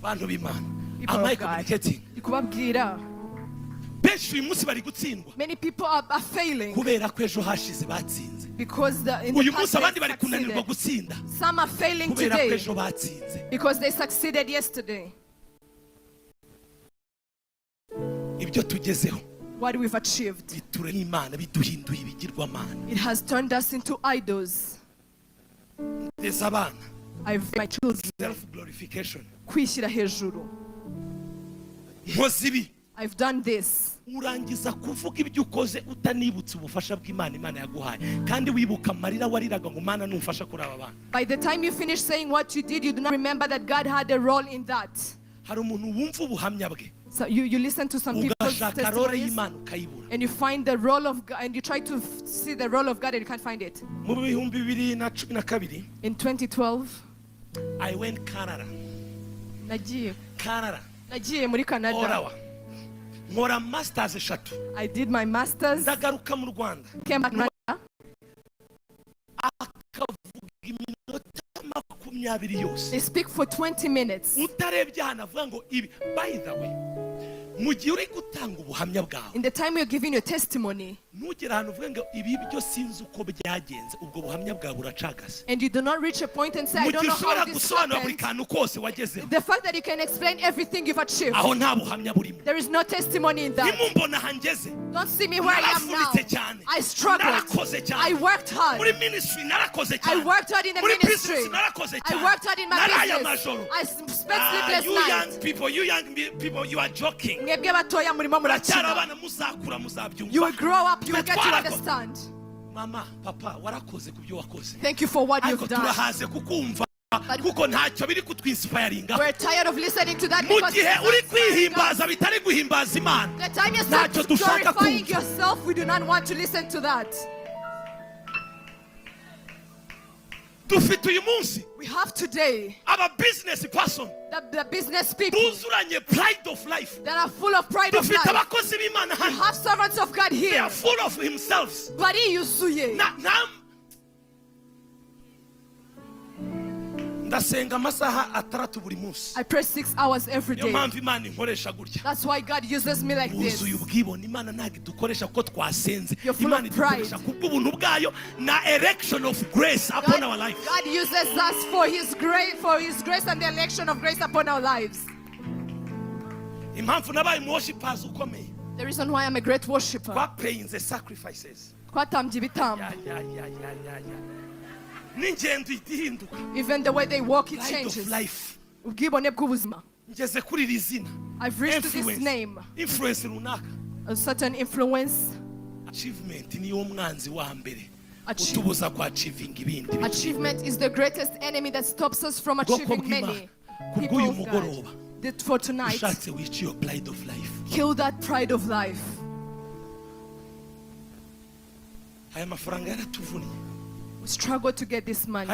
bantu b'Imana. Am I communicating? Many people are failing because in the past some are failing today because they succeeded yesterday. What we've achieved, it has turned us into idols. I've my children self-glorification. I've done this. Urangiza kuvuga ibyo ukoze utanibutse ubufasha bw'Imana Imana yaguhaye kandi wibuka Amarira wariraga ngo Mana numfasha kuri aba bana. By the time you finish saying what you did, you do not remember that God had a role in that. Hari umuntu wumva ubuhamya bwe. So you listen to some people's testimonies and you find the role of God and you try to see the role of God and you can't find it. In 2012, I went Canada. Canada. Muri Canada. I did my masters. Came back. They speak for 20 minutes. By the way, in the time you're giving your testimony, and you do not reach a point and say, I don't know how this happened, the fact that you can explain everything you've achieved, there is no testimony in that. Don't see me where I am now. I struggled. I worked hard. I worked hard in the ministry. I worked hard in my business. I spent sleepless nights. You young people, you are joking. You will grow up, you will get to understand. Mama, Papa, thank you for what you've done. We're tired of listening to that because the time you start glorifying yourself, we do not want to listen to that. We have today a business person, the business people pride of life, that are full of pride of life. We have servants of God here. They are full of themselves. I pray 6 hours every day. That's why God uses me like this. You're full of pride. Erection of grace upon our lives. God uses us for His grace and the election of grace upon our lives. The reason why I'm a great worshipper. Paying the sacrifices. Even the way they walk, it changes. Life. I've reached to this name. Influence. A certain influence. Achievement is the greatest enemy that stops us from achieving many. People of God, that for tonight, kill that pride of life. We struggle to get this money.